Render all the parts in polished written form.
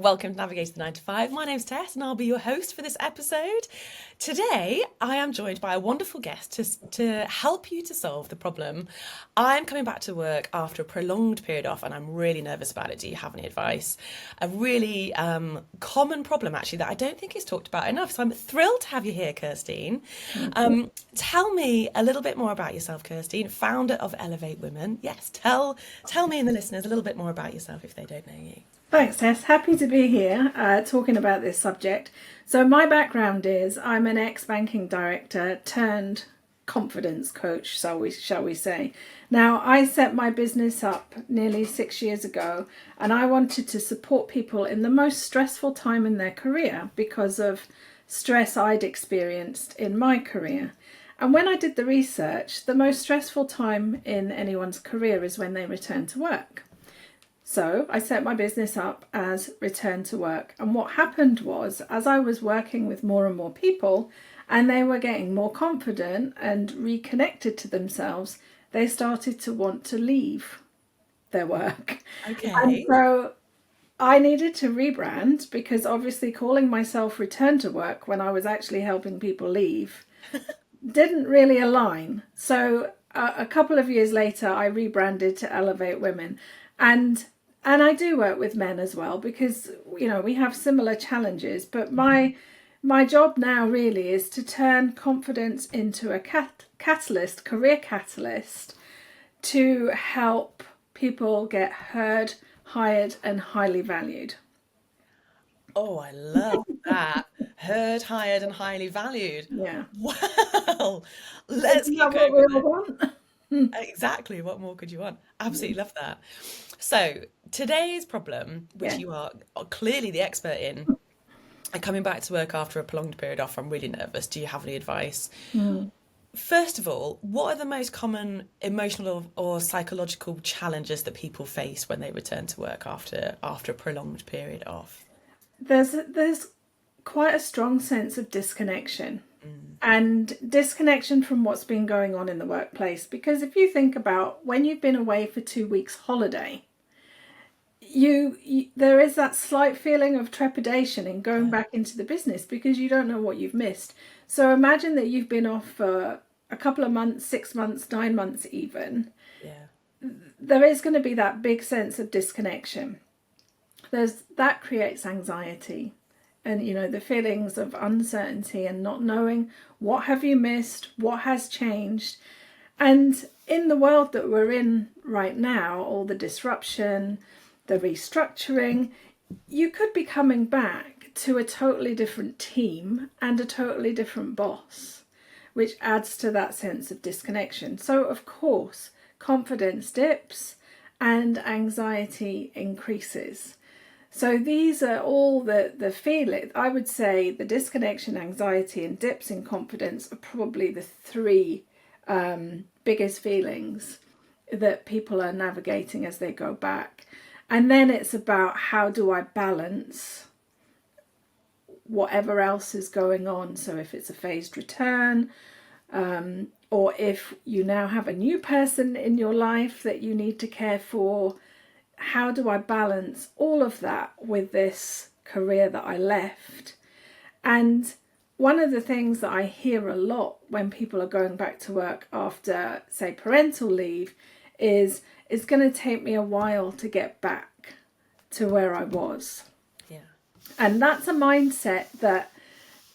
welcome to Navigating the 9 to 5. My name's Tess and I'll be your host for this episode. Today, I am joined by a wonderful guest to help you to solve the problem. I'm coming back to work after a prolonged period off and I'm really nervous about it. Do you have any advice? A really common problem, actually, that I don't think is talked about enough. So I'm thrilled to have you here, Kirsteen. Tell me a little bit more about yourself, Kirsteen, founder of Elevate Women. Yes, tell me and the listeners a little bit more about yourself if they don't know you. Thanks, Tess. Happy to be here talking about this subject. So my background is I'm an ex-banking director turned confidence coach, shall we say. Now, I set my business up nearly 6 years ago, and I wanted to support people in the most stressful time in their career because of stress I'd experienced in my career. And when I did the research, the most stressful time in anyone's career is when they return to work. So I set my business up as return to work. And what happened was, as I was working with more and more people and they were getting more confident and reconnected to themselves, they started to want to leave their work. Okay. And so I needed to rebrand because obviously calling myself return to work when I was actually helping people leave didn't really align. So a couple of years later, I rebranded to Elevate Women. And I do work with men as well because, you know, we have similar challenges. But my job now really is to turn confidence into a catalyst, career catalyst, to help people get heard, hired and highly valued. Oh, I love that. Heard, hired and highly valued. Yeah. Well, let's Isn't keep that what going we with all it. want? Exactly. What more could you want? Absolutely love that. So today's problem, which Yeah. you are clearly the expert in, and coming back to work after a prolonged period off, I'm really nervous. Do you have any advice? First of all, what are the most common emotional or psychological challenges that people face when they return to work after a prolonged period off? There's quite a strong sense of disconnection and disconnection from what's been going on in the workplace. Because if you think about when you've been away for 2 weeks holiday, you there is that slight feeling of trepidation in going back into the business because you don't know what you've missed. So imagine that you've been off for a couple of months, 6 months, 9 months even. Yeah. There is going to be that big sense of disconnection. That creates anxiety and, you know, the feelings of uncertainty and not knowing what have you missed, what has changed. And in the world that we're in right now, all the disruption, the restructuring, you could be coming back to a totally different team and a totally different boss, which adds to that sense of disconnection. So, of course, confidence dips and anxiety increases. So these are all the feeling. I would say the disconnection, anxiety and dips in confidence are probably the three biggest feelings that people are navigating as they go back. And then it's about how do I balance whatever else is going on. So if it's a phased return, or if you now have a new person in your life that you need to care for, how do I balance all of that with this career that I left? And one of the things that I hear a lot when people are going back to work after, say, parental leave is it's going to take me a while to get back to where I was. Yeah. And that's a mindset that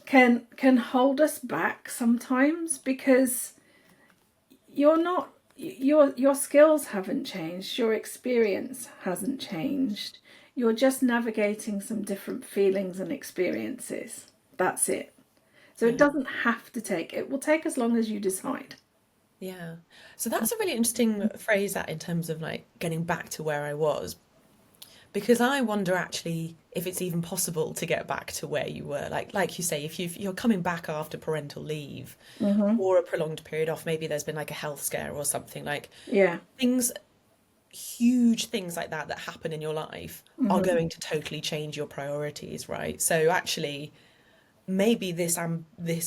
can hold us back sometimes because your skills haven't changed, your experience hasn't changed. You're just navigating some different feelings and experiences. That's it. So it doesn't have to take, it will take as long as you decide. Yeah. So that's a really interesting phrase, that in terms of like getting back to where I was, because I wonder actually if it's even possible to get back to where you were. Like you say, if you're coming back after parental leave or a prolonged period off, maybe there's been like a health scare or something, like Yeah. things, huge things like that happen in your life are going to totally change your priorities, right? So actually maybe this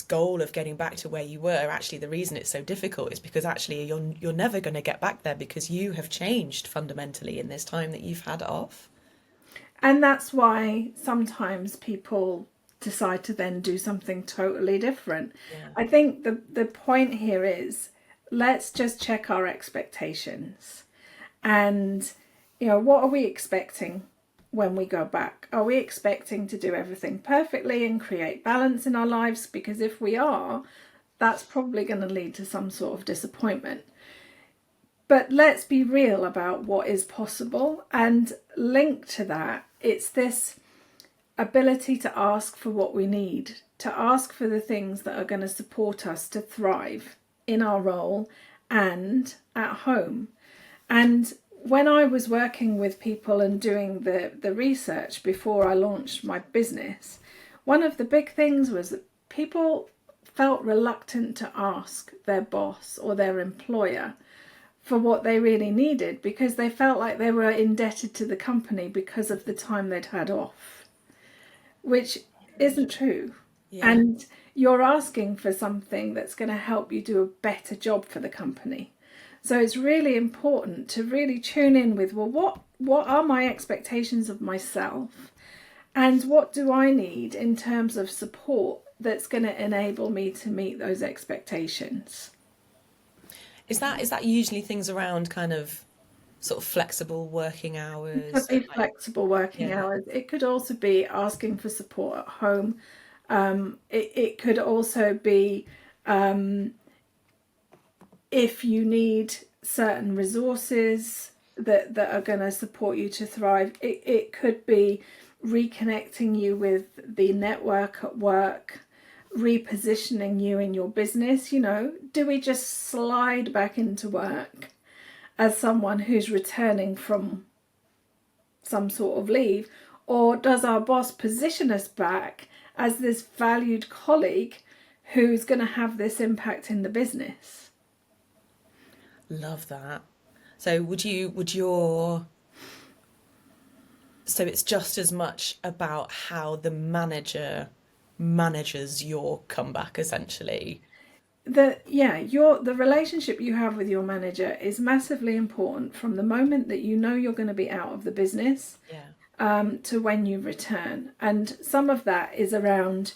goal of getting back to where you were, actually the reason it's so difficult is because actually you're never going to get back there because you have changed fundamentally in this time that you've had off. And that's why sometimes people decide to then do something totally different. Yeah. I think the point here is, let's just check our expectations. And, what are we expecting when we go back? Are we expecting to do everything perfectly and create balance in our lives? Because if we are, that's probably going to lead to some sort of disappointment. But let's be real about what is possible, and linked to that, it's this ability to ask for what we need, to ask for the things that are going to support us to thrive in our role and at home. And when I was working with people and doing the research before I launched my business, one of the big things was that people felt reluctant to ask their boss or their employer for what they really needed, because they felt like they were indebted to the company because of the time they'd had off, which isn't true. Yeah. And you're asking for something that's going to help you do a better job for the company. So it's really important to really tune in with, well, what are my expectations of myself, and what do I need in terms of support that's going to enable me to meet those expectations. Is that usually things around kind of sort of flexible working hours? It could be flexible working Yeah. hours. It could also be asking for support at home. It could also be if you need certain resources that are going to support you to thrive. It could be reconnecting you with the network at work, repositioning you in your business. Do we just slide back into work as someone who's returning from some sort of leave, or does our boss position us back as this valued colleague who's going to have this impact in the business? Love that. So so it's just as much about how the manager manages your comeback, essentially. The relationship you have with your manager is massively important from the moment that you're going to be out of the business to when you return. And some of that is around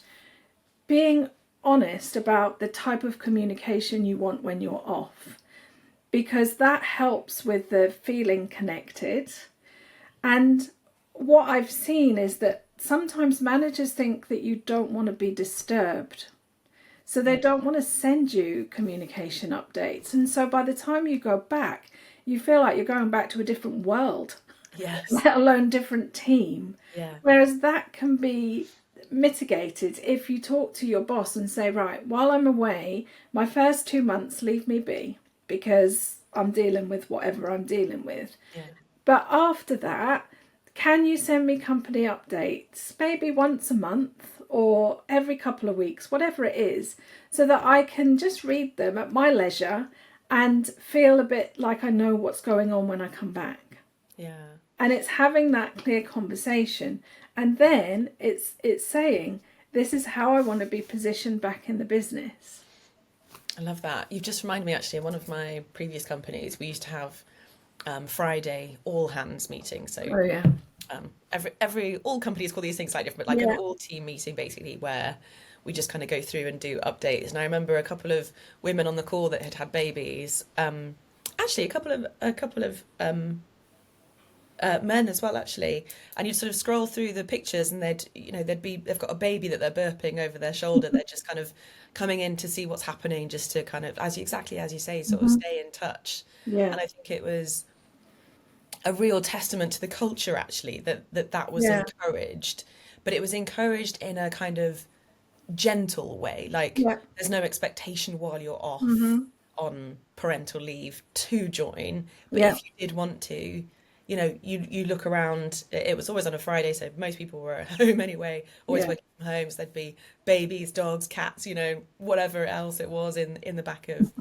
being honest about the type of communication you want when you're off, because that helps with the feeling connected. And what I've seen is that sometimes managers think that you don't want to be disturbed, so they don't want to send you communication updates. And so by the time you go back, you feel like you're going back to a different world, Yes. let alone different team. Yeah. Whereas that can be mitigated if you talk to your boss and say, right, while I'm away, my first 2 months, leave me be, because I'm dealing with whatever I'm dealing with. Yeah. But after that, can you send me company updates, maybe once a month or every couple of weeks, whatever it is, so that I can just read them at my leisure and feel a bit like I know what's going on when I come back. Yeah. And it's having that clear conversation. And then it's saying, this is how I want to be positioned back in the business. I love that. You've just reminded me, actually, in one of my previous companies, we used to have Friday all hands meeting. So Oh, yeah. all companies call these things slightly different, but like an all team meeting, basically, where we just kind of go through and do updates. And I remember a couple of women on the call that had babies. Actually, a couple of men as well, actually. And you'd sort of scroll through the pictures, and they've got a baby that they're burping over their shoulder. They're just kind of coming in to see what's happening, just to kind of, exactly as you say, sort of stay in touch. Yeah. And I think it was a real testament to the culture, actually, that was encouraged, but it was encouraged in a kind of gentle way. Like, there's no expectation while you're off on parental leave to join, but if you did want to, you look around. It was always on a Friday, so most people were at home anyway, always working from home, so there'd be babies, dogs, cats, whatever else it was in the back of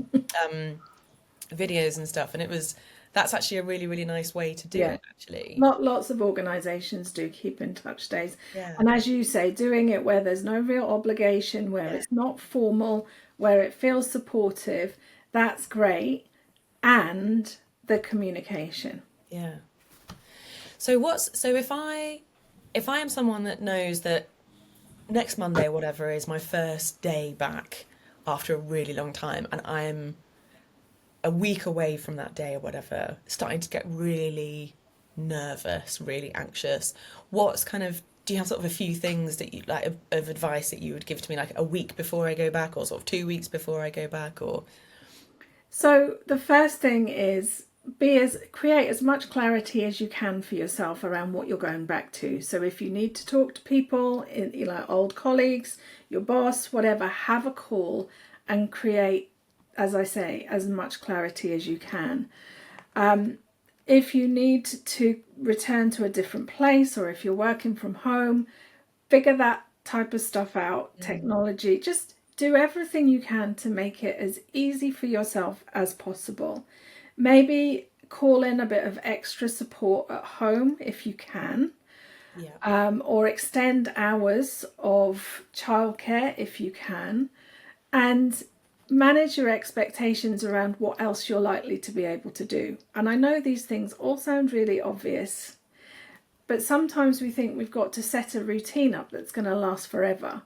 videos and stuff. And that's actually a really, really nice way to do it, actually. Lots of organisations do keep in touch days. Yeah. And as you say, doing it where there's no real obligation, where it's not formal, where it feels supportive, that's great. And the communication. Yeah. So if I if I am someone that knows that next Monday, whatever, is my first day back after a really long time, and I'm a week away from that day or whatever, starting to get really nervous, really anxious, what's kind of, do you have sort of a few things that you like of advice that you would give to me, like a week before I go back, or sort of 2 weeks before I go back, or? So the first thing is create as much clarity as you can for yourself around what you're going back to. So if you need to talk to people, old colleagues, your boss, whatever, have a call and create, as I say, as much clarity as you can. If you need to return to a different place, or if you're working from home, figure that type of stuff out. Technology, just do everything you can to make it as easy for yourself as possible. Maybe call in a bit of extra support at home if you can, or extend hours of childcare if you can, and manage your expectations around what else you're likely to be able to do. And I know these things all sound really obvious, but sometimes we think we've got to set a routine up that's going to last forever.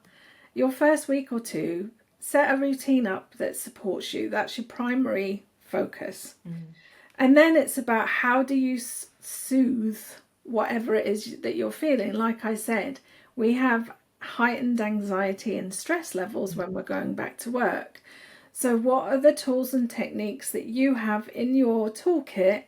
Your first week or two, set a routine up that supports you. That's your primary focus. And then it's about how do you soothe whatever it is that you're feeling. Like I said, we have heightened anxiety and stress levels when we're going back to work. So what are the tools and techniques that you have in your toolkit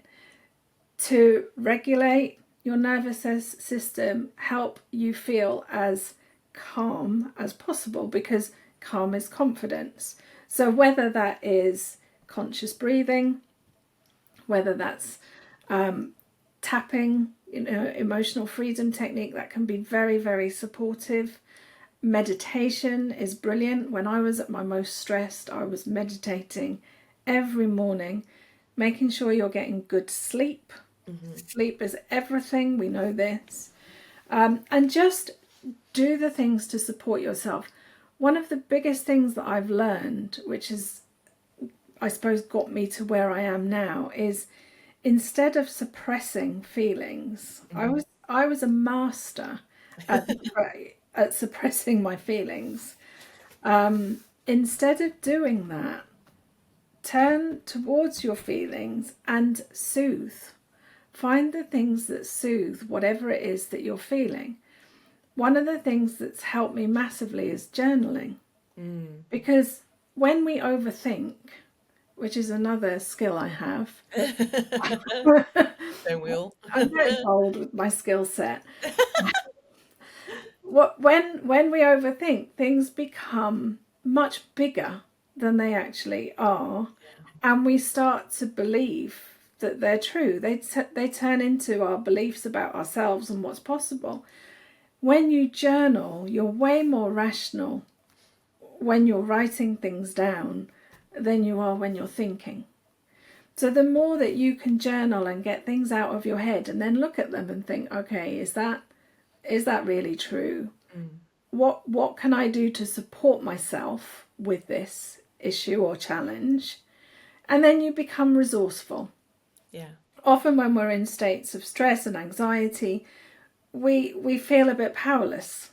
to regulate your nervous system, help you feel as calm as possible? Because calm is confidence. So whether that is conscious breathing, whether that's tapping, emotional freedom technique, that can be very, very supportive. Meditation is brilliant. When I was at my most stressed, I was meditating every morning, making sure you're getting good sleep. Sleep is everything, we know this. And just do the things to support yourself. One of the biggest things that I've learned, which has, I suppose, got me to where I am now, is instead of suppressing feelings, I was a master at suppressing my feelings. Instead of doing that, turn towards your feelings and soothe. Find the things that soothe whatever it is that you're feeling. One of the things that's helped me massively is journaling. Because when we overthink, which is another skill I have. Don't we all? I'm very bold with my skill set. When we overthink, things become much bigger than they actually are, and we start to believe that they're true. They turn into our beliefs about ourselves and what's possible. When you journal, you're way more rational when you're writing things down than you are when you're thinking. So the more that you can journal and get things out of your head and then look at them and think, okay, is that really true? What can I do to support myself with this issue or challenge? And then you become resourceful. Often when we're in states of stress and anxiety, we feel a bit powerless.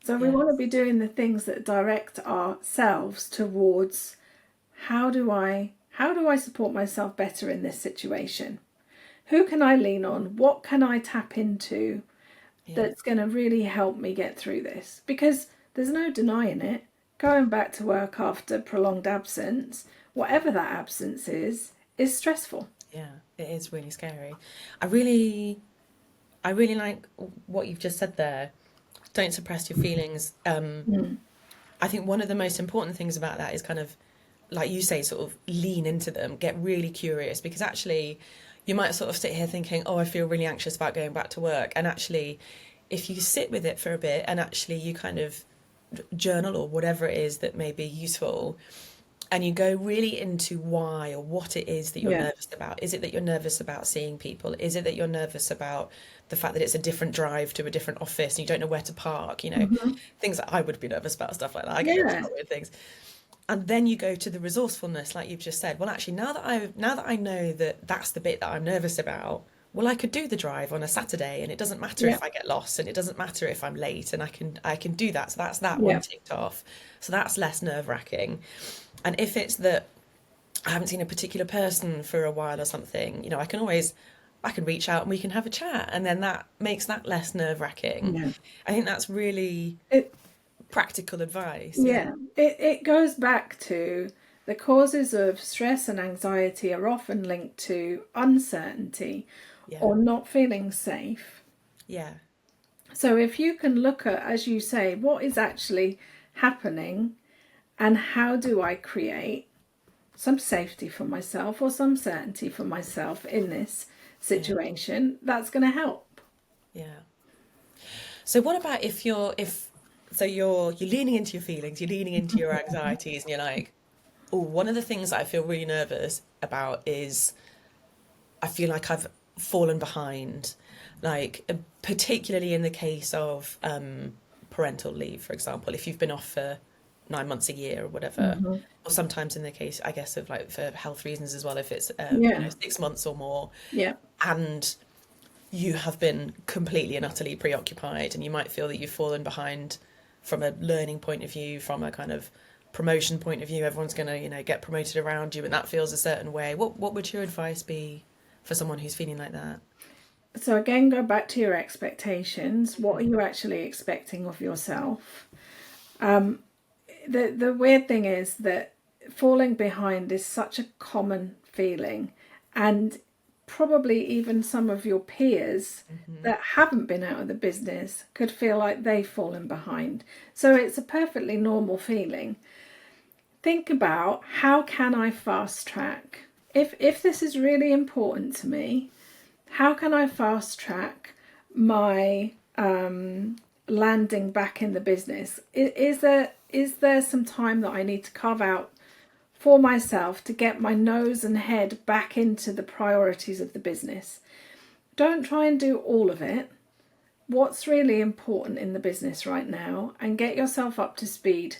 So we want to be doing the things that direct ourselves towards how do I support myself better in this situation? Who can I lean on? What can I tap into that's going to really help me get through this? Because there's no denying it. Going back to work after prolonged absence, whatever that absence is stressful. Yeah, it is really scary. I really like what you've just said there. Don't suppress your feelings. I think one of the most important things about that is kind of, like you say, sort of lean into them, get really curious, because actually you might sort of sit here thinking, oh, I feel really anxious about going back to work. And actually, if you sit with it for a bit and actually you kind of journal or whatever it is that may be useful, and you go really into why or what it is that you're nervous about. Is it that you're nervous about seeing people? Is it that you're nervous about the fact that it's a different drive to a different office and you don't know where to park? Things that I would be nervous about, stuff like that. I get nervous about weird things. And then you go to the resourcefulness, like you've just said. Well, actually, now that I know that that's the bit that I'm nervous about, well, I could do the drive on a Saturday and it doesn't matter Yeah. if I get lost and it doesn't matter if I'm late and I can do that. So that's that one Yeah. ticked off. So that's less nerve-wracking. And if it's that I haven't seen a particular person for a while or something, I can reach out and we can have a chat, and then that makes that less nerve-wracking. Yeah. I think that's really It, practical advice. Yeah. yeah. It goes back to the causes of stress and anxiety are often linked to uncertainty Yeah. or not feeling safe. Yeah. So if you can look at, as you say, what is actually happening and how do I create some safety for myself or some certainty for myself in this situation, that's going to help. Yeah. So what about if you're leaning into your feelings, you're leaning into your anxieties, and you're like, oh, one of the things that I feel really nervous about is I feel like I've fallen behind, like particularly in the case of parental leave, for example, if you've been off for 9 months, a year, or whatever, or sometimes in the case, I guess, of like for health reasons as well, if it's Yeah. 6 months or more, Yeah. and you have been completely and utterly preoccupied, and you might feel that you've fallen behind from a learning point of view, from a kind of promotion point of view. Everyone's going to, get promoted around you, and that feels a certain way. What would your advice be for someone who's feeling like that? So again, go back to your expectations. What are you actually expecting of yourself? The weird thing is that falling behind is such a common feeling, and probably even some of your peers that haven't been out of the business could feel like they've fallen behind. So it's a perfectly normal feeling. Think about, how can I fast track? If this is really important to me, how can I fast track my landing back in the business? Is there some time that I need to carve out for myself to get my nose and head back into the priorities of the business? Don't try and do all of it. What's really important in the business right now, and get yourself up to speed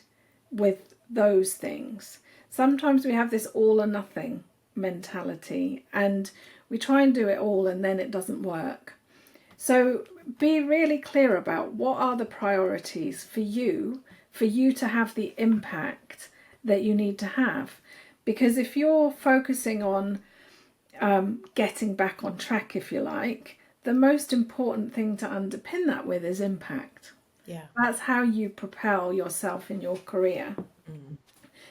with those things. Sometimes we have this all or nothing mentality, and we try and do it all and then it doesn't work. So be really clear about what are the priorities for you to have the impact that you need to have. Because if you're focusing on getting back on track, if you like, the most important thing to underpin that with is impact. Yeah. That's how you propel yourself in your career,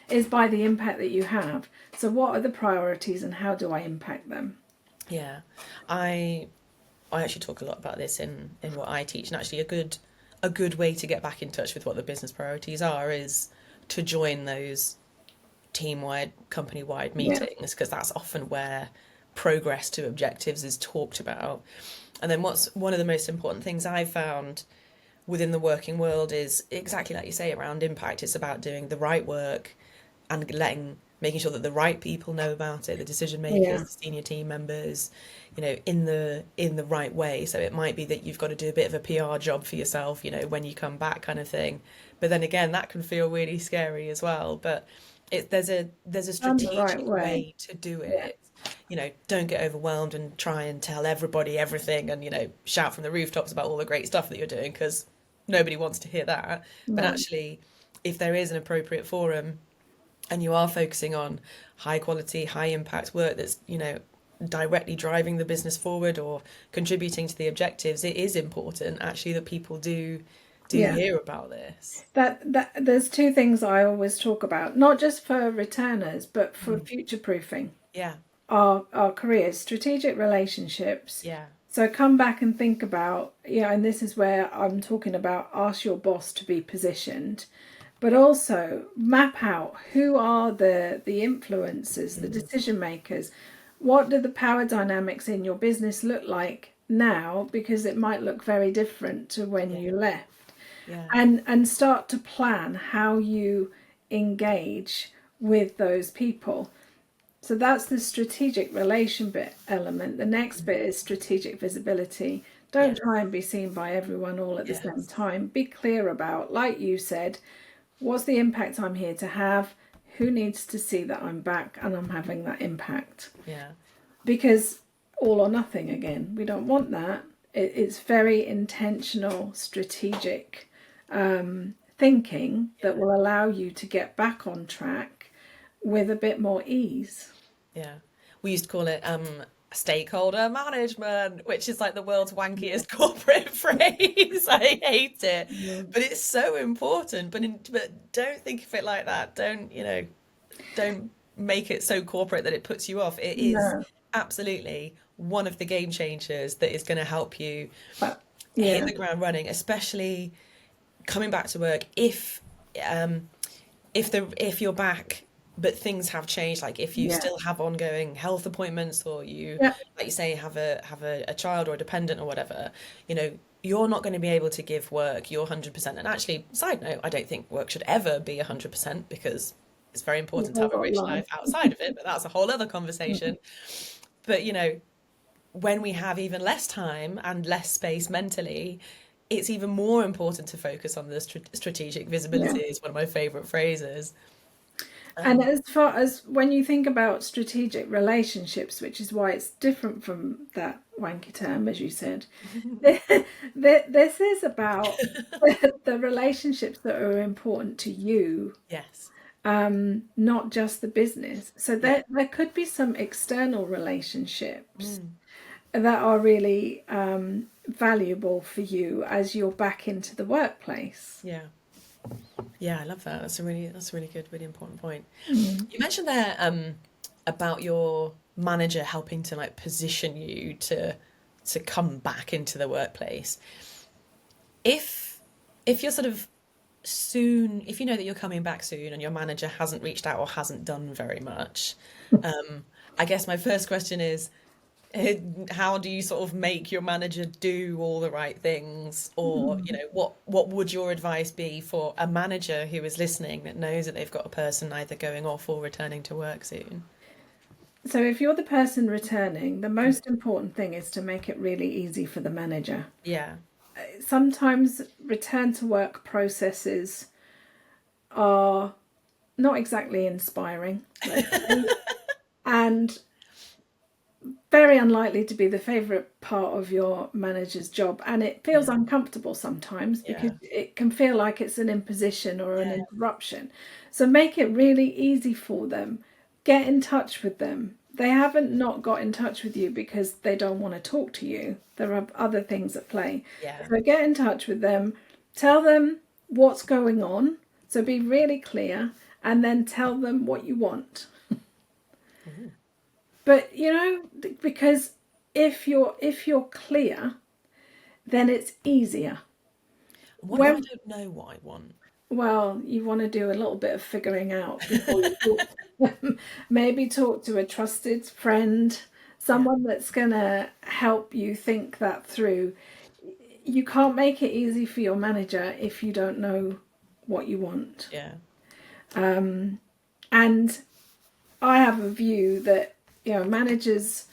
is by the impact that you have. So what are the priorities and how do I impact them? Yeah. I actually talk a lot about this in what I teach, and actually a good way to get back in touch with what the business priorities are is to join those team-wide, company-wide meetings, because that's often where progress to objectives is talked about. And then what's one of the most important things I've found within the working world is exactly like you say around impact. It's about doing the right work and making sure that the right people know about it, the decision makers, the senior team members, in the right way. So it might be that you've got to do a bit of a PR job for yourself, when you come back, kind of thing. But then again, that can feel really scary as well. But there's a strategic way to do it. Don't get overwhelmed and try and tell everybody everything and shout from the rooftops about all the great stuff that you're doing, because nobody wants to hear that. No. But actually, if there is an appropriate forum and you are focusing on high quality, high impact work that's directly driving the business forward or contributing to the objectives, it is important actually that people do hear about this. That there's two things I always talk about, not just for returners but for future proofing Yeah. our careers, strategic relationships. Yeah. So come back and think about, and this is where I'm talking about, ask your boss to be positioned, but also map out who are the influencers, the decision makers. What do the power dynamics in your business look like now? Because it might look very different to when you left. Yeah. And start to plan how you engage with those people. So that's the strategic relation element. The next bit is strategic visibility. Don't try and be seen by everyone all at the same time. Be clear about, like you said, what's the impact I'm here to have? Who needs to see that I'm back and I'm having that impact? Yeah. Because all or nothing again. We don't want that. It's very intentional, strategic thinking that will allow you to get back on track with a bit more ease. Yeah. We used to call it stakeholder management, which is like the world's wankiest corporate phrase. I hate it. Mm. But it's so important. But don't think of it like that. Don't make it so corporate that it puts you off. It is No, absolutely one of the game changers that is going to help you but hit yeah, the ground running, especially coming back to work um if you're back but things have changed, like if you yeah, still have ongoing health appointments, or yeah, like you say, have a child or a dependent or whatever, you're not going to be able to give work your 100%. And actually, side note, I don't think work should ever be 100%, because it's very you've important to all have a got rich life. life outside of it, but that's a whole other conversation. But when we have even less time and less space mentally, it's even more important to focus on the strategic Yeah. visibility, is one of my favorite phrases. And Um, as far as when you think about strategic relationships, which is why it's different from that wanky term, as you said, this is about the relationships that are important to you, yes. not just the business. So Yeah. there could be some external relationships Mm. that are really valuable for you as you're back into the workplace. Yeah. Yeah, I love that. That's a really good, really important point. Mm. You mentioned there about your manager helping to like position you to come back into the workplace. If if you're sort of soon, if you know that you're coming back soon and your manager hasn't reached out or hasn't done very much, I guess my first question is, how do you sort of make your manager do all the right things? Or, what would your advice be for a manager who is listening that knows that they've got a person either going off or returning to work soon? So, if you're the person returning, the most important thing is to make it really easy for the manager. Yeah. Sometimes return to work processes are not exactly inspiring, let's say, and very unlikely to be the favourite part of your manager's job. And it feels Yeah. uncomfortable sometimes because Yeah. it can feel like it's an imposition or an Yeah. interruption. So make it really easy for them. Get in touch with them. They haven't not got in touch with you because they don't want to talk to you. There are other things at play. Yeah. So get in touch with them. Tell them what's going on. So be really clear, and then tell them what you want. Mhm. But because if you're clear, then it's easier. What if I When don't know what I want? Well, you want to do a little bit of figuring out before you talk to them. Maybe talk to a trusted friend, Yeah. someone that's gonna help you think that through. You can't make it easy for your manager if you don't know what you want. Yeah. And I have a view that managers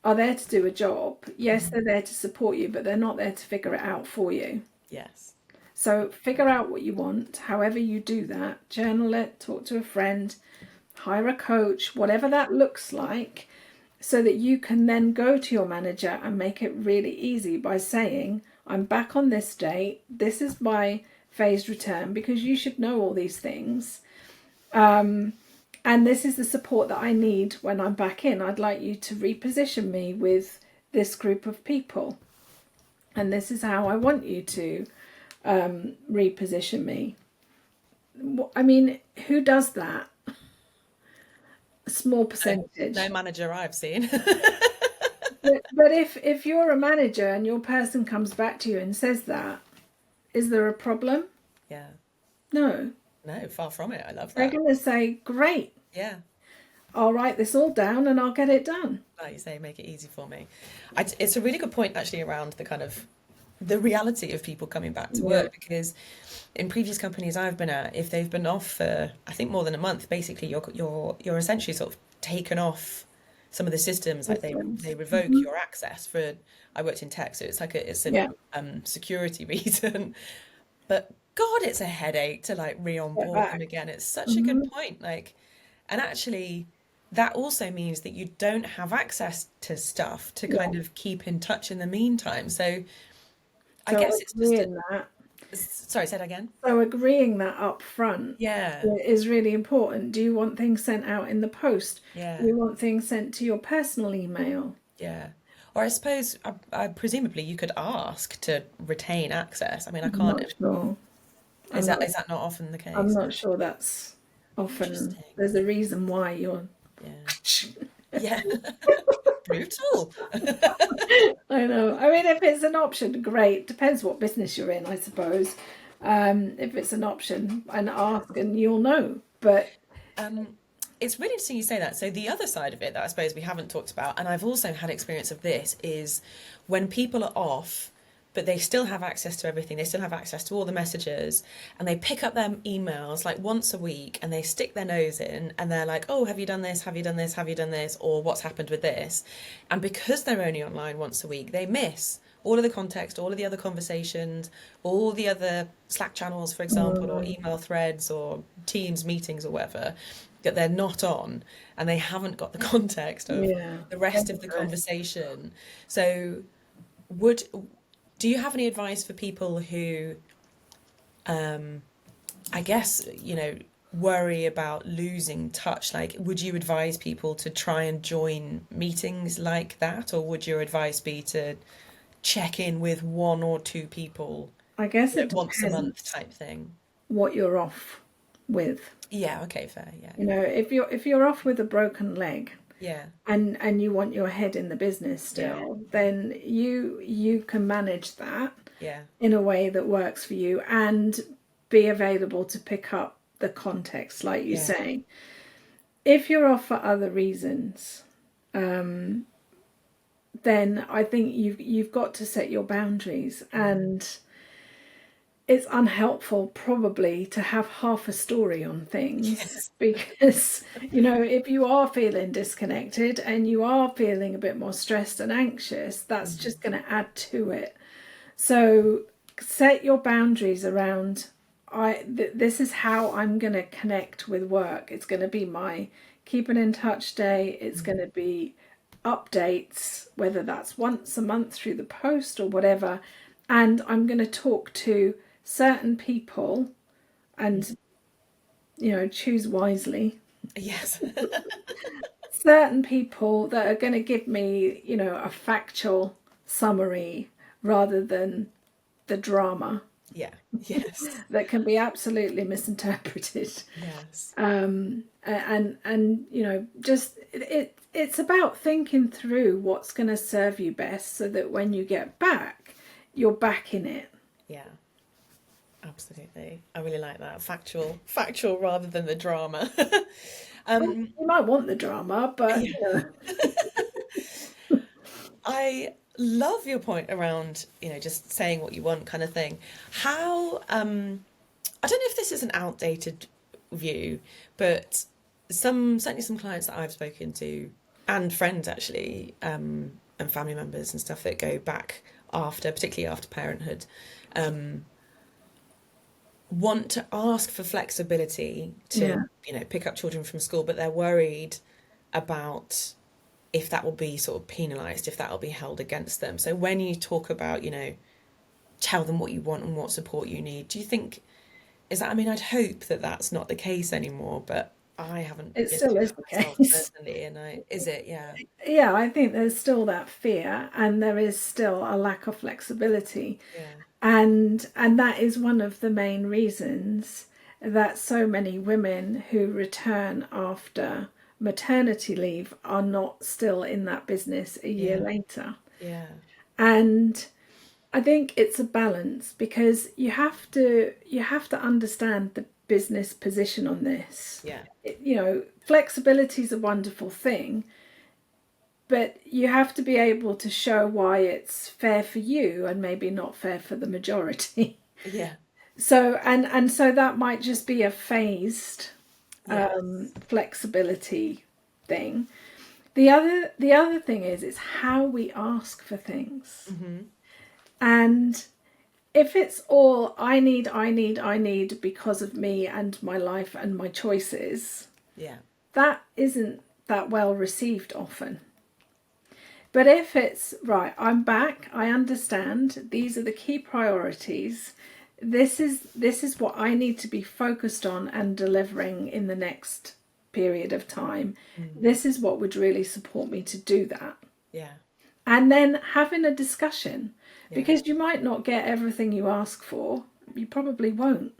are there to do a job. Yes, Mhm. they're there to support you, but they're not there to figure it out for you. Yes. So figure out what you want, however you do that, journal it, talk to a friend, hire a coach, whatever that looks like, so that you can then go to your manager and make it really easy by saying, I'm back on this date, this is my phased return, because you should know all these things. And this is the support that I need when I'm back in. I'd like you to reposition me with this group of people. And this is how I want you to reposition me. I mean, who does that? A small No percentage. manager I've seen. But if you're a manager and your person comes back to you and says that, is there a problem? Yeah. No. No, far from it. I love They're that. going to say, great, Yeah. I'll write this all down and I'll get it done. Like you say, make it easy for me. It's a really good point actually around the reality of people coming back to Yeah. work, because in previous companies I've been at, if they've been off for I think more than a month, basically you're essentially sort of taken off some of the systems, like they Systems. revoke your access for. I worked in tech, so it's a Yeah. security reason. But God, it's a headache to like Get re-onboard them back. again. It's such a good Hmm. point. Like, and actually, that also means that you don't have access to stuff to Yeah. kind of keep in touch in the meantime. So I So guess it's just a, agreeing that, sorry, say that again. so agreeing that up front Yeah, is really important. Do you want things sent out in the post? Do yeah, you want things sent to your personal email? yeah. Or I suppose, presumably you could ask to retain access. I mean, I I'm can't. not sure. Is I'm that not. is that not often the I'm case? not sure that's often. Interesting. There's a reason why you're. Yeah. Yeah. Brutal. I know. I mean, if it's an option, great. Depends what business you're in, I suppose. If it's an option, and ask, and you'll know. But Um, it's really interesting you say that. So the other side of it that I suppose we haven't talked about, and I've also had experience of this, is when people are off, but they still have access to everything. They still have access to all the messages, and they pick up their emails like once a week, and they stick their nose in, and they're like, "Oh, have you done this? Have you done this? Have you done this? Or what's happened with this?" And because they're only online once a week, they miss all of the context, all of the other conversations, all the other Slack channels, for example, or email threads or Teams meetings or whatever that they're not on, and they haven't got the context of yeah, the rest of the dangerous. conversation. So, would do you have any advice for people who, I guess, worry about losing touch? Like, would you advise people to try and join meetings like that, or would your advice be to check in with one or two people, I guess it once a month depends type thing? what you're off with. Yeah, okay, fair. Yeah, You yeah. know, if you're off with a broken leg Yeah, and you want your head in the business yeah, still, then you can manage that yeah, in a way that works for you and be available to pick up the context, like you yeah, say. If you're off for other reasons, then I think you've got to set your boundaries, and it's unhelpful probably to have half a story on things, yes, because if you are feeling disconnected and you are feeling a bit more stressed and anxious, that's just going to add to it. So set your boundaries around, this is how I'm going to connect with work. It's going to be my keeping in touch day. It's going to be updates, whether that's once a month through the post or whatever. And I'm going to talk to certain people and, choose wisely. yes, Certain people that are going to give me, a factual summary rather than the drama yeah, yes, that can be absolutely misinterpreted. yes, And just it's about thinking through what's going to serve you best, so that when you get back, you're back in it. yeah. Absolutely. I really like that. Factual rather than the drama. Um, You might want the drama, but yeah. I love your point around, just saying what you want kind of thing. How, I don't know if this is an outdated view, but certainly some clients that I've spoken to and friends actually, and family members and stuff that go back after, particularly after parenthood, want to ask for flexibility to, yeah, pick up children from school, but they're worried about if that will be sort of penalised, if that will be held against them. So when you talk about, tell them what you want and what support you need, do you think, is that, I mean, I'd hope that that's not the case anymore, but I haven't it been still through is that the myself case. personally, and is it? Yeah. Yeah, I think there's still that fear, and there is still a lack of flexibility. Yeah. And that is one of the main reasons that so many women who return after maternity leave are not still in that business a year Yeah. later. Yeah. And I think it's a balance, because you have to understand the business position on this. Yeah. Flexibility is a wonderful thing, but you have to be able to show why it's fair for you and maybe not fair for the majority. Yeah. So that might just be a phased Yeah. flexibility thing. The other thing is how we ask for things. And if it's all I need because of me and my life and my choices, Yeah. that isn't that well received often. But if it's right, I'm back, I understand, these are the key priorities, this is what I need to be focused on and delivering in the next period of time. This is what would really support me to do that. Yeah. And then having a discussion, because you might not get everything you ask for, you probably won't,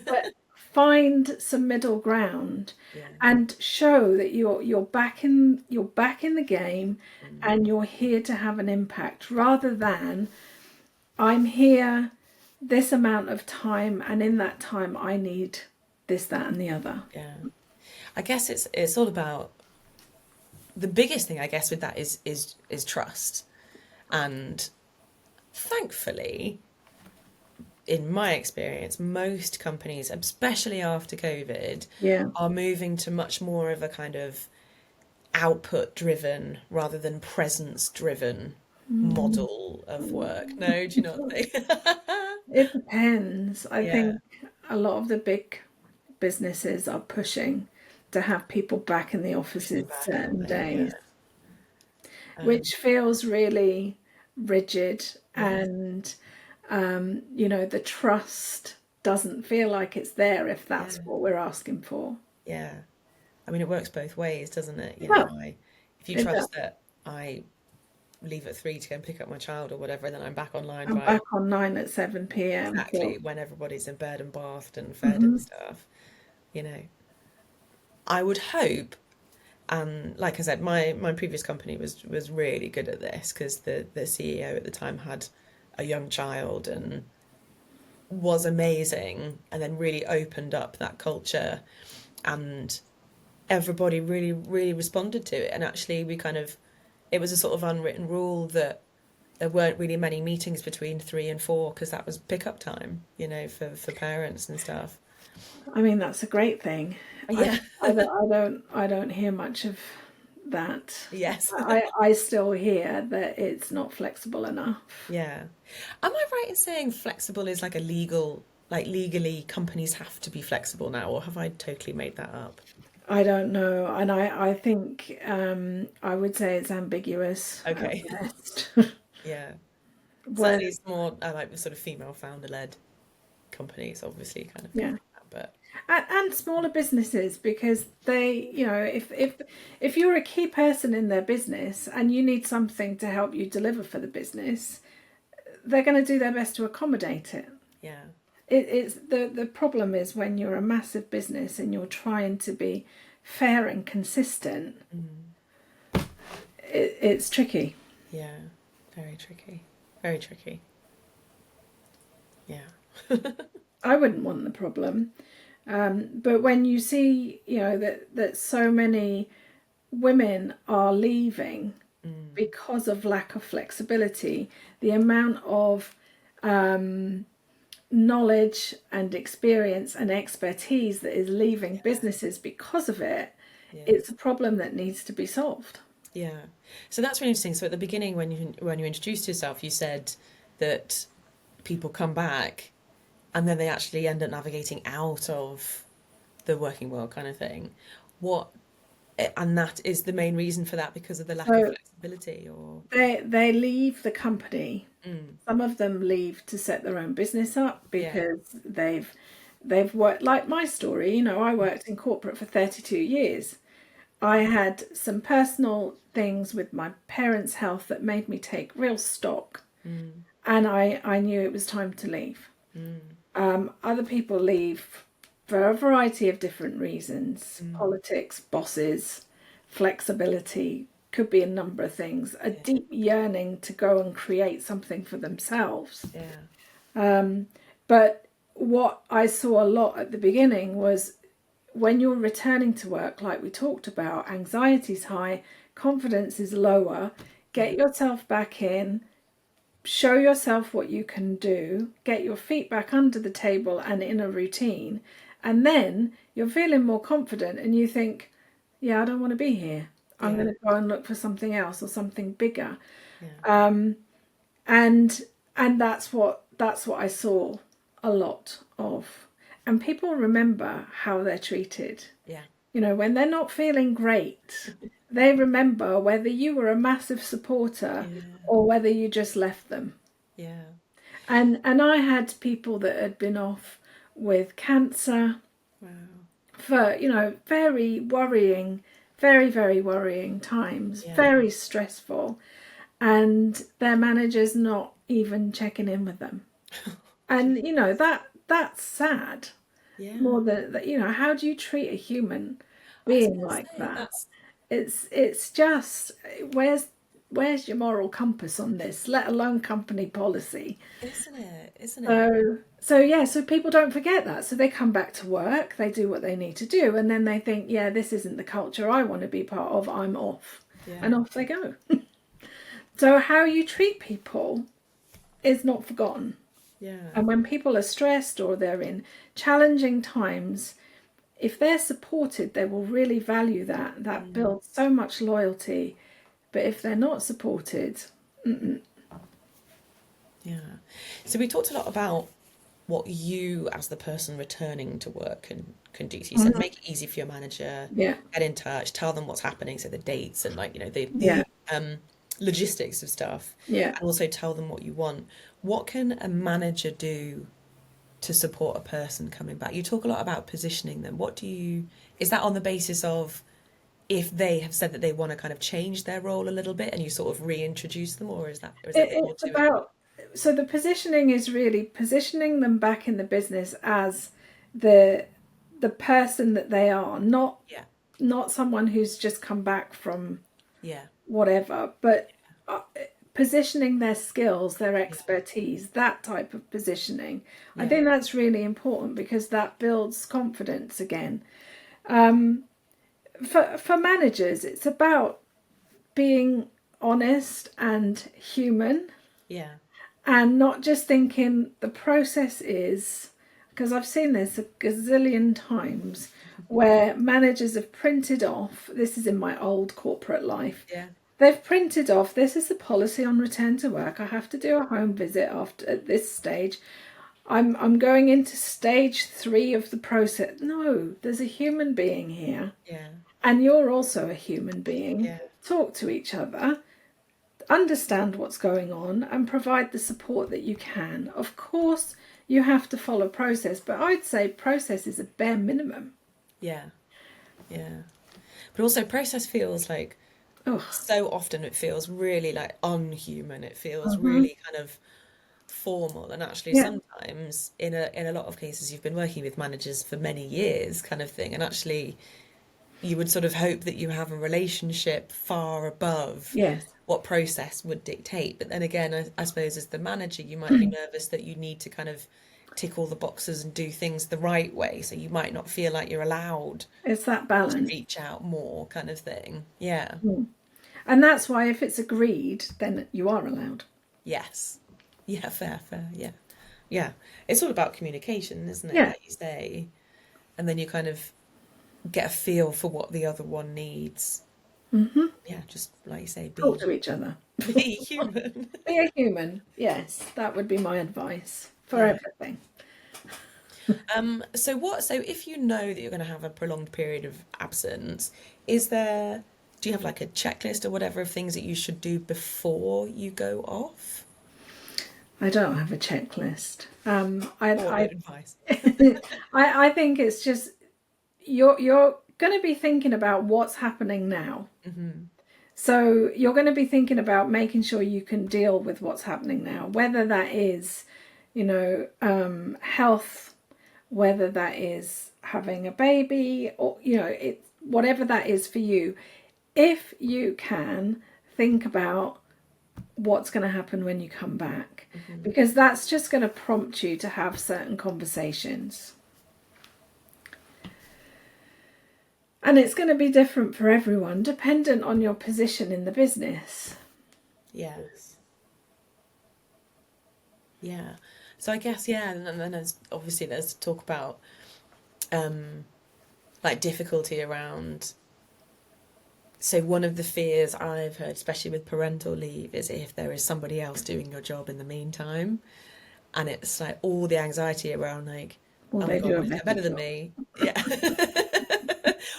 but find some middle ground and show that you're back in the game and you're here to have an impact, rather than I'm here this amount of time and in that time I need this, that and the other. Yeah. I guess it's all about, the biggest thing I guess with that is trust. And thankfully, in my experience, most companies, especially after COVID, are moving to much more of a kind of output driven rather than presence driven model of work. No, do you not think? It depends. I think a lot of the big businesses are pushing to have people back in the offices certain days, which feels really rigid, and the trust doesn't feel like it's there if that's what we're asking for. Yeah. I mean, it works both ways, doesn't it? If you it trust does. that I leave at 3 to go and pick up my child or whatever, and then I'm back online I'm back online at 7 p.m. exactly when everybody's in bed and bathed and fed and stuff. I would hope, and like I said, my previous company was really good at this, because the CEO at the time had a young child and was amazing, and then really opened up that culture, and everybody really, really responded to it. And actually it was a sort of unwritten rule that there weren't really many meetings between 3 and 4, because that was pickup time, for parents and stuff. I mean, that's a great thing. Yeah. I don't hear much of that. Yes. I still hear that it's not flexible enough. Yeah. Am I right in saying flexible is like a legal, like legally companies have to be flexible now, or have I totally made that up? I don't know, and I think I would say it's ambiguous. Okay. At best. Yeah. When, Certainly it's more like the sort of female founder-led companies, obviously, kind of yeah. But And smaller businesses, because they, if you're a key person in their business and you need something to help you deliver for the business, they're going to do their best to accommodate it. yeah. It's the problem is when you're a massive business and you're trying to be fair and consistent. It's tricky. Yeah. Very tricky. Very tricky. Yeah. I wouldn't want the problem. But when you see, that so many women are leaving because of lack of flexibility, the amount of knowledge and experience and expertise that is leaving businesses because of it, it's a problem that needs to be solved. Yeah. So that's really interesting. So at the beginning, when you introduced yourself, you said that people come back and then they actually end up navigating out of the working world, kind of thing. And that is the main reason for that, because of the lack of flexibility, or they leave the company. Some of them leave to set their own business up because they've worked, like my story. I worked in corporate for 32 years. I had some personal things with my parents' health that made me take real stock, and I knew it was time to leave. Other people leave for a variety of different reasons: politics, bosses, flexibility, could be a number of things, a deep yearning to go and create something for themselves. But what I saw a lot at the beginning was, when you're returning to work, like we talked about, anxiety's high, confidence is lower, get yourself back in, show yourself what you can do, get your feet back under the table and in a routine, and then you're feeling more confident and you think, I don't want to be here. I'm going to go and look for something else or something bigger. And that's what I saw a lot of. And people remember how they're treated. Yeah. You know, when they're not feeling great, they remember whether you were a massive supporter Yeah. or whether you just left them. Yeah. And I had people that had been off with cancer Wow. for, you know, very worrying, very, very worrying times, Yeah. very stressful, and their managers not even checking in with them. And you know, that's sad. Yeah. More than that, you know, how do you treat a human I was being gonna like say that? that's It's just, where's your moral compass on this, let alone company policy? isn't it? Isn't it? So yeah, so people don't forget that. So they come back to work, they do what they need to do, and then they think, yeah, this isn't the culture I want to be part of, I'm off. And Yeah. off they go. So how you treat people is not forgotten. Yeah. And when people are stressed or they're in challenging times, if they're supported, they will really value that. That Mm. builds so much loyalty. But if they're not supported, Yeah. So we talked a lot about what you as the person returning to work can do. So you said make it easy for your manager, yeah, get in touch, tell them what's happening, so the dates and like, yeah, the logistics of stuff, yeah. and also tell them what you want. What can a manager do to support a person coming back? You talk a lot about positioning them. Is that on the basis of if they have said that they want to kind of change their role a little bit and you sort of reintroduce them, or is there more It's to it? about, so the positioning is really positioning them back in the business as the the person that they are, Yeah. not someone who's just come back from Yeah. whatever, but positioning their skills, their Yeah. expertise, that type of positioning. I Yeah. think that's really important because that builds confidence again. For managers, it's about being honest and human, Yeah. and not just thinking the process is, because I've seen this a gazillion times where managers have printed off, this is in my old corporate life, Yeah. they've printed off, this is the policy on return to work, I have to do a home visit after at this stage, I'm going into stage 3 of the process. No, there's a human being here, Yeah. and you're also a human being. Yeah. Talk to each other, understand what's going on, and provide the support that you can. Of course, you have to follow process, but I'd say process is a bare minimum. Yeah. Yeah. But also process feels like Oh, so often it feels really like unhuman. It feels uh-huh. really kind of formal. And actually Yeah, sometimes in a lot of cases you've been working with managers for many years kind of thing. And actually you would sort of hope that you have a relationship far above yes, what process would dictate. But then again, I suppose as the manager, you might be nervous that you need to kind of tick all the boxes and do things the right way. So you might not feel like you're allowed it's that to balance. reach out more, kind of thing. Yeah. And that's why if it's agreed, then you are allowed. Yes. Yeah, fair, fair. Yeah. Yeah. It's all about communication, isn't it? Yeah, Like you say. And then you kind of get a feel for what the other one needs. Yeah, just like you say, talk to each other. be human. Be a human. Yes, that would be my advice for Yeah. everything. So if you know that you're going to have a prolonged period of absence, is there, do you have like a checklist or whatever of things that you should do before you go off? I don't have a checklist. Or good advice. I think it's just you're going to be thinking about what's happening now. So you're going to be thinking about making sure you can deal with what's happening now, whether that is, health, whether that is having a baby, or it whatever that is for you. If you can think about what's going to happen when you come back, because that's just going to prompt you to have certain conversations. And it's going to be different for everyone, dependent on your position in the business. Yes. Yeah. So I guess, yeah, and then there's talk about like difficulty around. So one of the fears I've heard, especially with parental leave, is if there is somebody else doing your job in the meantime. And it's like all the anxiety around like, Will oh my they God, do a what if they're better better than job? me? Yeah.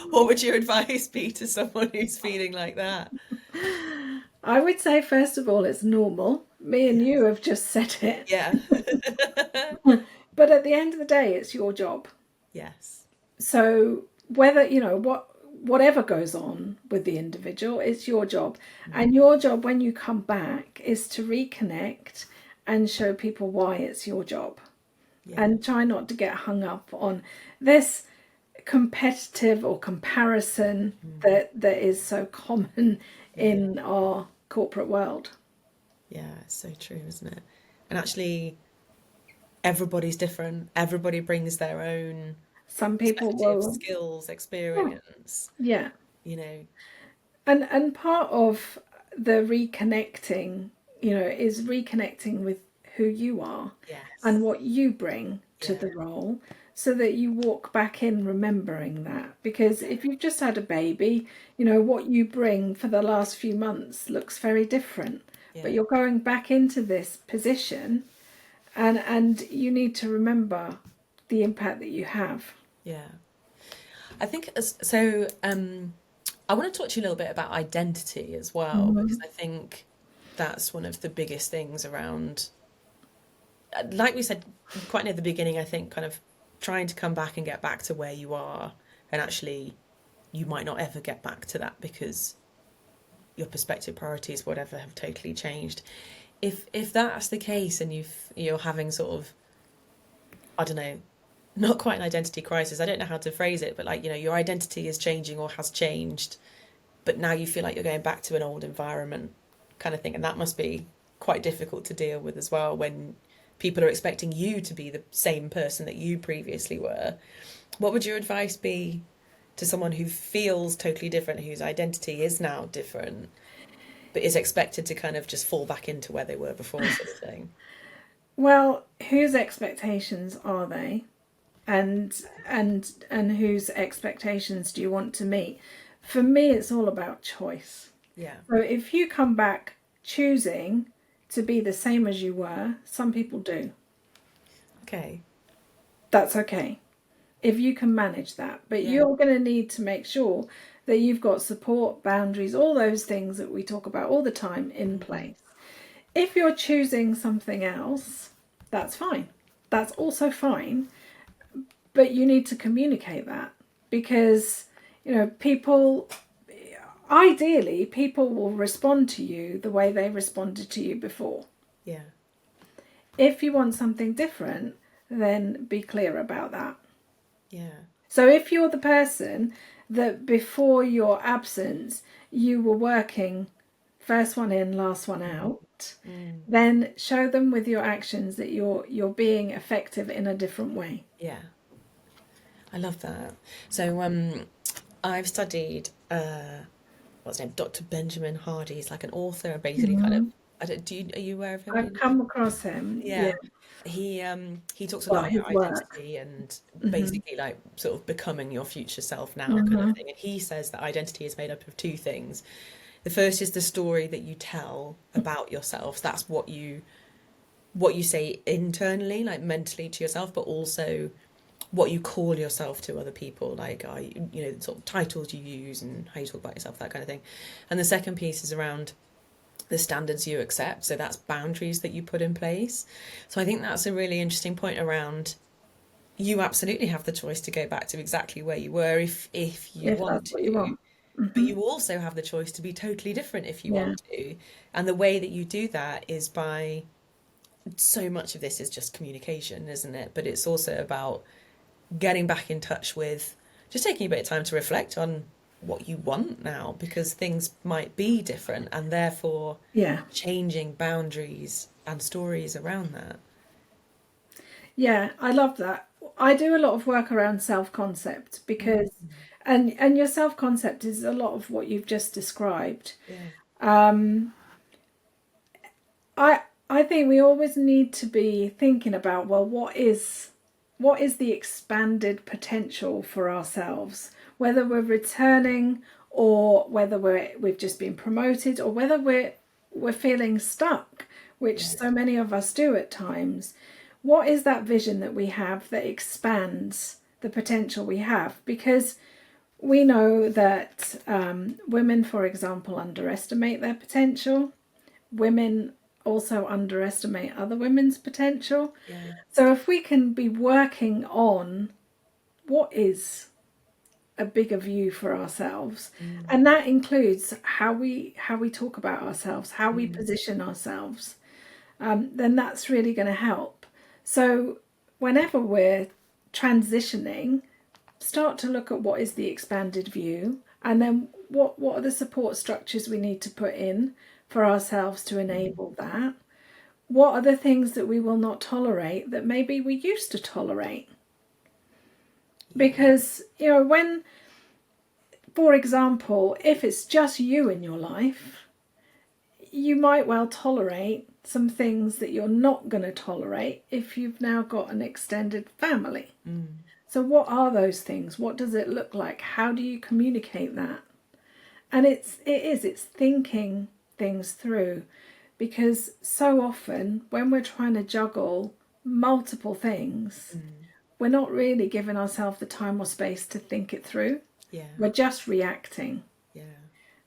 What would your advice be to someone who's feeling like that? I would say, first of all, it's normal. Me and you have just said it. Yeah. But at the end of the day, it's your job. Yes. So whether, whatever goes on with the individual, it's your job. And your job when you come back is to reconnect and show people why it's your job. Yeah. And try not to get hung up on this competitive or comparison that is so common in our corporate world. Yeah, it's so true, isn't it? And actually, everybody's different. Everybody brings their own Some people perspective, will, skills, experience, yeah. you know. And part of the reconnecting, is reconnecting with who you are and Yes. what you bring to Yeah. the role, so that you walk back in remembering that. Because if you've just had a baby, what you bring for the last few months looks very different. But Yeah. you're going back into this position, and you need to remember the impact that you have. Yeah. I think so. I want to talk to you a little bit about identity as well, because I think that's one of the biggest things around, like we said quite near the beginning, I think kind of trying to come back and get back to where you are. And actually, you might not ever get back to that because your perspective, priorities, whatever, have totally changed. If that's the case and you're having sort of, I don't know, not quite an identity crisis. I don't know how to phrase it, but like, your identity is changing or has changed, but now you feel like you're going back to an old environment kind of thing. And that must be quite difficult to deal with as well when people are expecting you to be the same person that you previously were. What would your advice be to someone who feels totally different, whose identity is now different, but is expected to kind of just fall back into where they were before, sort of thing? Well, whose expectations are they? And whose expectations do you want to meet? For me, it's all about choice. Yeah. So if you come back choosing to be the same as you were, some people do. Okay. That's okay if you can manage that. But Yeah. you're going to need to make sure that you've got support, boundaries, all those things that we talk about all the time in place. If you're choosing something else, that's fine. That's also fine. But you need to communicate that, because ideally people will respond to you the way they responded to you before. Yeah. If you want something different, then be clear about that. Yeah. So if you're the person that before your absence you were working first one in, last one out, then show them with your actions that you're being effective in a different way. Yeah. I love that. So I've studied what's his name, Dr. Benjamin Hardy. He's like an author, and basically kind of, I don't, are you aware of him? I've come across him. Yeah. Yeah. He talks a Well, lot his about work. identity and basically like sort of becoming your future self now kind of thing. And he says that identity is made up of two things. The first is the story that you tell about yourself. So that's what you say internally, like mentally to yourself, but also what you call yourself to other people, like sort of titles you use and how you talk about yourself, that kind of thing. And the second piece is around the standards you accept. So that's boundaries that you put in place. So I think that's a really interesting point around, you absolutely have the choice to go back to exactly where you were if you If want that's what you to, want. but you also have the choice to be totally different if you Yeah. want to. And the way that you do that is by, so much of this is just communication, isn't it? But it's also about getting back in touch with, just taking a bit of time to reflect on what you want now, because things might be different, and therefore Yeah. changing boundaries and stories around that. Yeah, I love that. I do a lot of work around self-concept, because and your self-concept is a lot of what you've just described. Yeah. I think we always need to be thinking about, well, what is the expanded potential for ourselves, whether we're returning or whether we've just been promoted, or whether we're feeling stuck, which so many of us do at times. What is that vision that we have that expands the potential we have? Because We know that women, for example, underestimate their potential. Women also underestimate other women's potential. Yeah. So if we can be working on what is a bigger view for ourselves, and that includes how we talk about ourselves, how we position ourselves, then that's really going to help. So whenever we're transitioning, start to look at what is the expanded view, and then what are the support structures we need to put in for ourselves to enable that. What are the things that we will not tolerate that maybe we used to tolerate? Because, when, for example, if it's just you in your life, you might well tolerate some things that you're not going to tolerate if you've now got an extended family. So what are those things? What does it look like? How do you communicate that? And it's thinking things through, because so often when we're trying to juggle multiple things, we're not really giving ourselves the time or space to think it through. Yeah. We're just reacting. Yeah.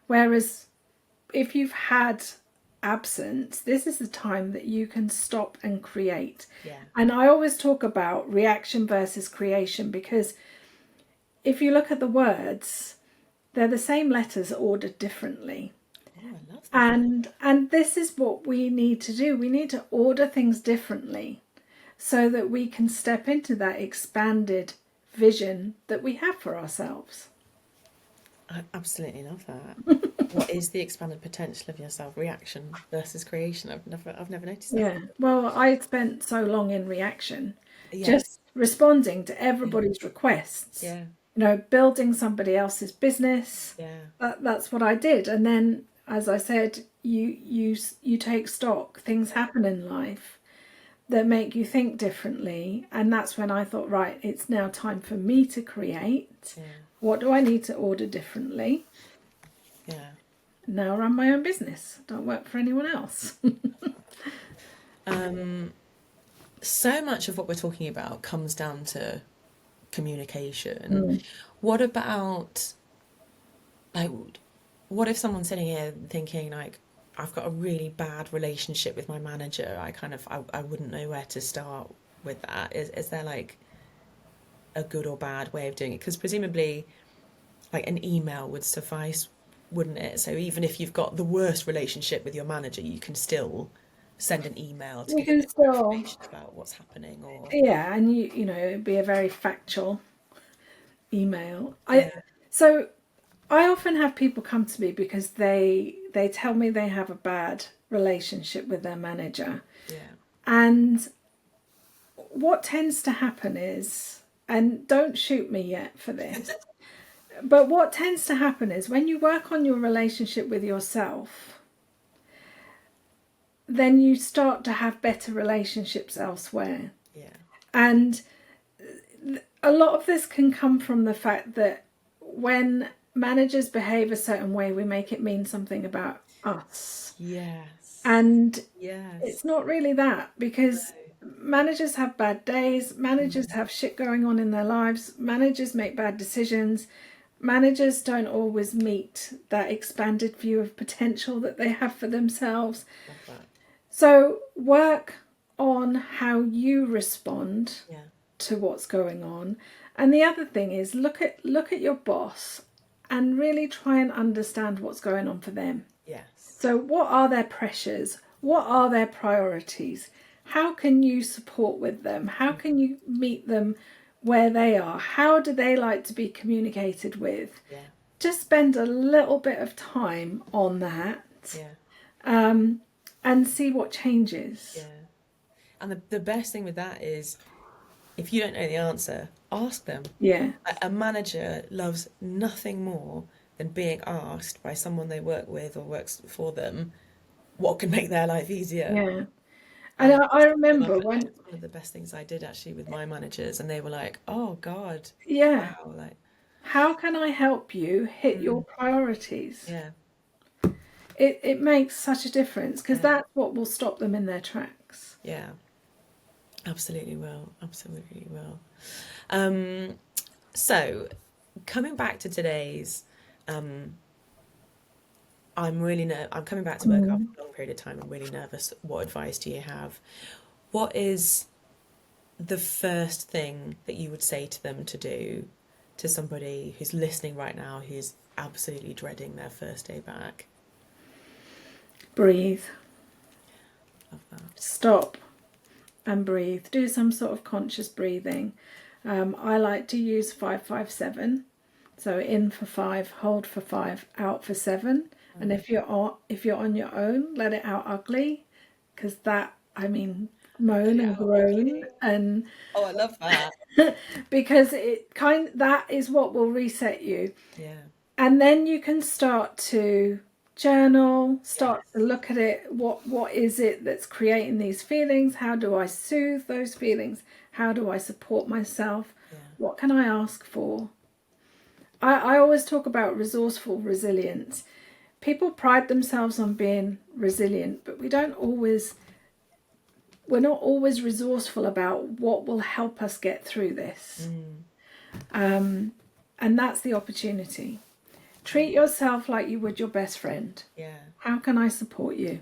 Whereas if you've had absence, this is the time that you can stop and create. Yeah. And I always talk about reaction versus creation, because if you look at the words, they're the same letters ordered differently. Oh, I love that. And this is what we need to do. We need to order things differently so that we can step into that expanded vision that we have for ourselves. I absolutely love that. What is the expanded potential of yourself? Reaction versus creation. I've never noticed that. Yeah. Well, I spent so long in reaction, Yes. just responding to everybody's requests. Yeah. Building somebody else's business. Yeah. That's what I did. And then, as I said, you take stock. Things happen in life that make you think differently, and that's when I thought, right, it's now time for me to create. Yeah. What do I need to order differently? Yeah. Now run my own business. Don't work for anyone else. So much of what we're talking about comes down to communication. What about, like, what if someone's sitting here thinking, like, I've got a really bad relationship with my manager. I wouldn't know where to start with that. Is there like a good or bad way of doing it? Because presumably, like, an email would suffice, wouldn't it? So even if you've got the worst relationship with your manager, you can still send an email to You give can a bit more still, information about what's happening, or yeah, and it'd be a very factual email. yeah. So I often have people come to me because they tell me they have a bad relationship with their manager. Yeah. And what tends to happen is, and don't shoot me yet for this, but what tends to happen is when you work on your relationship with yourself, then you start to have better relationships elsewhere. Yeah. And a lot of this can come from the fact that when managers behave a certain way, we make it mean something about us. Yes. And yes. it's not really that, because managers have bad days, managers have shit going on in their lives, managers make bad decisions, managers don't always meet that expanded view of potential that they have for themselves. Love that. So work on how you respond Yeah. to what's going on. And the other thing is look at your boss and really try and understand what's going on for them. Yes. So what are their pressures? What are their priorities? How can you support with them? How can you meet them where they are? How do they like to be communicated with? Yeah. Just spend a little bit of time on that. Yeah. And see what changes. Yeah. And the best thing with that is, if you don't know the answer, ask them. Yeah. A manager loves nothing more than being asked by someone they work with or works for them what can make their life easier. Yeah. And I remember It's when, one of the best things I did actually with my managers, and they were like, "Oh God, yeah, wow!" Like, how can I help you hit your priorities? yeah, It makes such a difference, because Yeah. that's what will stop them in their tracks. yeah, absolutely will, absolutely will. So coming back to today's, I'm coming back to work after a long period of time. I'm really nervous. What advice do you have? What is the first thing that you would say to them to do, to somebody who's listening right now who's absolutely dreading their first day back? Breathe. Love that. Stop and breathe. Do some sort of conscious breathing. I like to use 5-5-7. So in for 5, hold for 5, out for 7. And if you're on your own, let it out ugly, because moan and groan and Oh, I love that. because that is what will reset you. Yeah. And then you can start to journal, start to look at it. What is it that's creating these feelings? How do I soothe those feelings? How do I support myself? Yeah. What can I ask for? I always talk about resourceful resilience. People pride themselves on being resilient, but we're not always resourceful about what will help us get through this. And that's the opportunity. Treat yourself like you would your best friend. Yeah. How can I support you?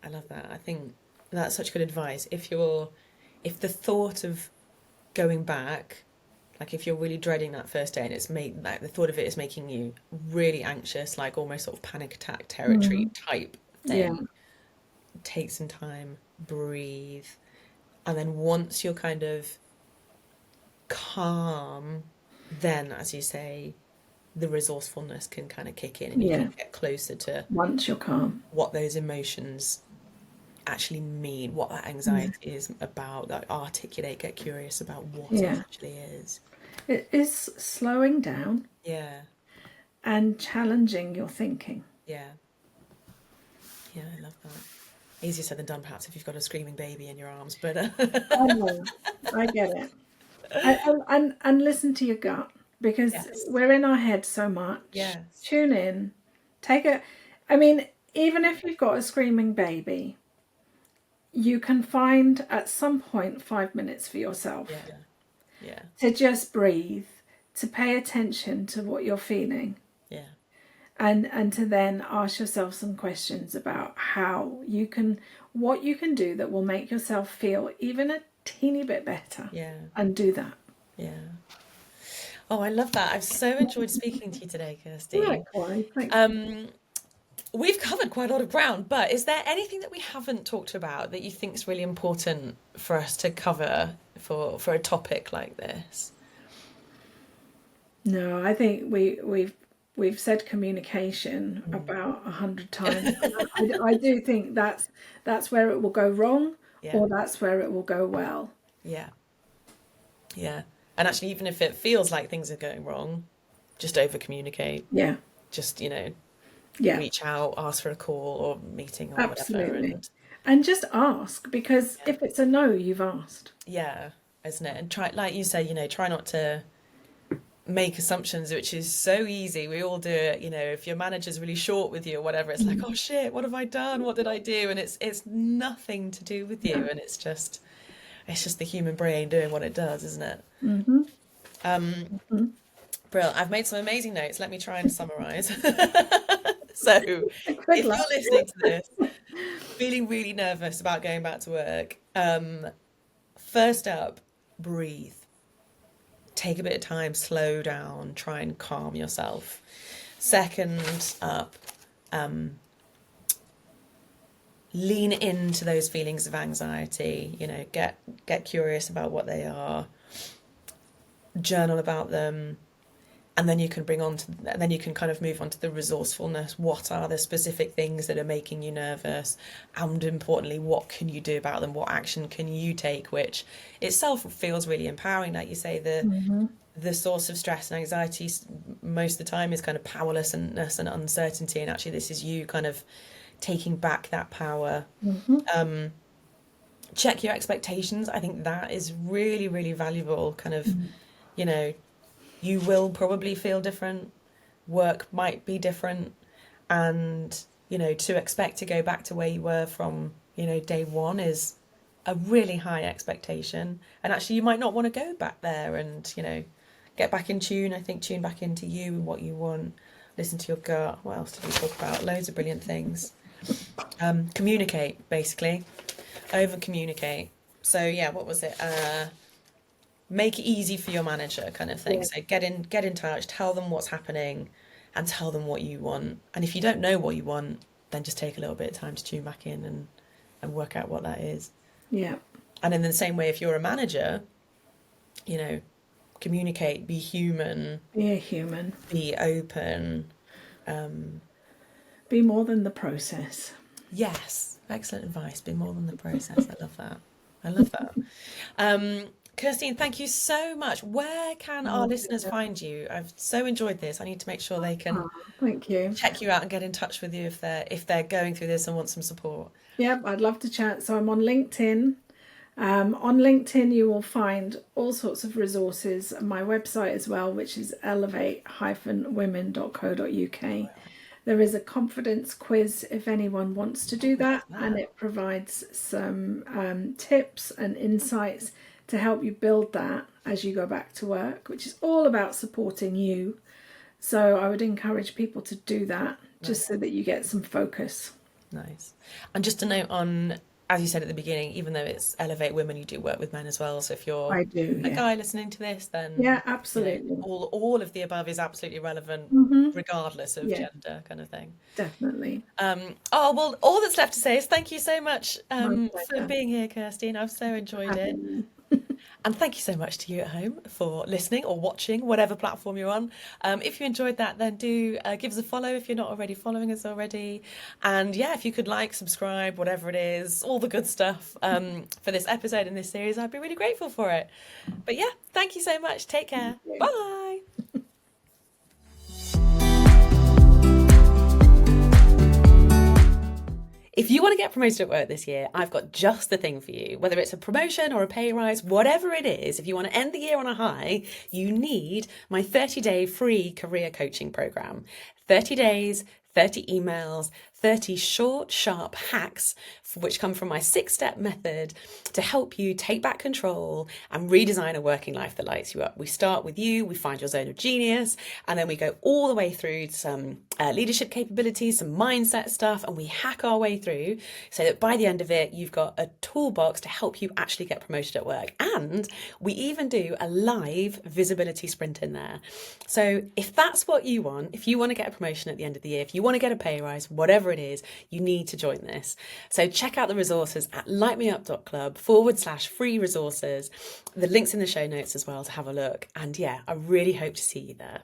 I love that. I think that's such good advice. If the thought of going back, like if you're really dreading that first day and the thought of it is making you really anxious, like almost sort of panic attack territory type thing, take some time, breathe, and then once you're kind of calm, then, as you say, the resourcefulness can kind of kick in and you can get closer to once you're calm, what those emotions actually mean, what that anxiety is about, like articulate, get curious about what it actually is. It is slowing down and challenging your thinking. Yeah, I love that. Easier said than done, perhaps, if you've got a screaming baby in your arms, but Oh, I get it. And listen to your gut, because we're in our head so much. Yes. Tune in, even if you've got a screaming baby, you can find at some point 5 minutes for yourself. Yeah. To just breathe, to pay attention to what you're feeling. Yeah. And to then ask yourself some questions about what you can do that will make yourself feel even a teeny bit better. Yeah. And do that. Yeah. Oh, I love that. I've so enjoyed speaking to you today, Kirsty. Likewise. Thanks. We've covered quite a lot of ground, but is there anything that we haven't talked about that you think is really important for us to cover for a topic like this? No, I think we've said communication about 100 times. I do think that's where it will go wrong, or that's where it will go well. Yeah. And actually, even if it feels like things are going wrong, just over communicate. Yeah. Just, reach out, ask for a call or meeting or whatever. And just ask, because if it's a no, you've asked. Yeah, isn't it? And try, like you say, try not to make assumptions, which is so easy. We all do it. If your manager's really short with you or whatever, it's like, oh shit, what have I done? What did I do? And it's nothing to do with you, and it's just the human brain doing what it does, isn't it? Brilliant. I've made some amazing notes. Let me try and summarize. So if you're listening to this, feeling really nervous about going back to work, first up, breathe. Take a bit of time, slow down, try and calm yourself. Second up, lean into those feelings of anxiety. Get curious about what they are, journal about them, and then you can kind of move on to the resourcefulness. What are the specific things that are making you nervous? And importantly, what can you do about them? What action can you take? Which itself feels really empowering. Like you say, the source of stress and anxiety most of the time is kind of powerlessness and uncertainty. And actually, this is you kind of taking back that power. Check your expectations. I think that is really, really valuable. Kind of, you will probably feel different. Work might be different. And, to expect to go back to where you were from, day one is a really high expectation. And actually, you might not want to go back there and, get back in tune. I think tune back into you and what you want. Listen to your gut. What else did we talk about? Loads of brilliant things. Communicate, basically. Over communicate. So yeah, what was it? Make it easy for your manager, kind of thing. So get in touch, tell them what's happening, and tell them what you want. And if you don't know what you want, then just take a little bit of time to tune back in and work out what that is. Yeah. And in the same way, if you're a manager, you know, communicate, be human. Be a human. Be open. Be more than the process. Yes, excellent advice. Be more than the process. I love that. I love that. Kirsteen, thank you so much. Where can our listeners find you? I've so enjoyed this. I need to make sure they can Thank you. check you out and get in touch with you if they're going through this and want some support. Yep, I'd love to chat. So I'm on LinkedIn. On LinkedIn, you will find all sorts of resources. My website as well, which is elevate-women.co.uk. There is a confidence quiz if anyone wants to do that, and it provides some tips and insights to help you build that as you go back to work, which is all about supporting you. So I would encourage people to do that just so that you get some focus. Nice. And just a note on, as you said at the beginning, even though it's Elevate Women, you do work with men as well. So if you're a guy listening to this, then yeah, absolutely. You know, all of the above is absolutely relevant, regardless of gender, kind of thing. Definitely. Oh, well, all that's left to say is thank you so much for being here, Kirsteen. I've so enjoyed it. And thank you so much to you at home for listening or watching, whatever platform you're on. If you enjoyed that, then do give us a follow if you're not already following us already. And yeah, if you could like, subscribe, whatever it is, all the good stuff for this episode in this series, I'd be really grateful for it. But yeah, thank you so much. Take care. Bye. If you want to get promoted at work this year, I've got just the thing for you. Whether it's a promotion or a pay rise, whatever it is, if you want to end the year on a high, you need my 30-day free career coaching program. 30 days, 30 emails, 30 short, sharp hacks, which come from my 6-step method to help you take back control and redesign a working life that lights you up. We start with you, we find your zone of genius, and then we go all the way through some leadership capabilities, some mindset stuff, and we hack our way through so that by the end of it, you've got a toolbox to help you actually get promoted at work. And we even do a live visibility sprint in there. So if that's what you want, if you want to get a promotion at the end of the year, if you want to get a pay rise, whatever it is, you need to join this. So check out the resources at lightmeup.club/free resources. The link's in the show notes as well to have a look. And yeah, I really hope to see you there.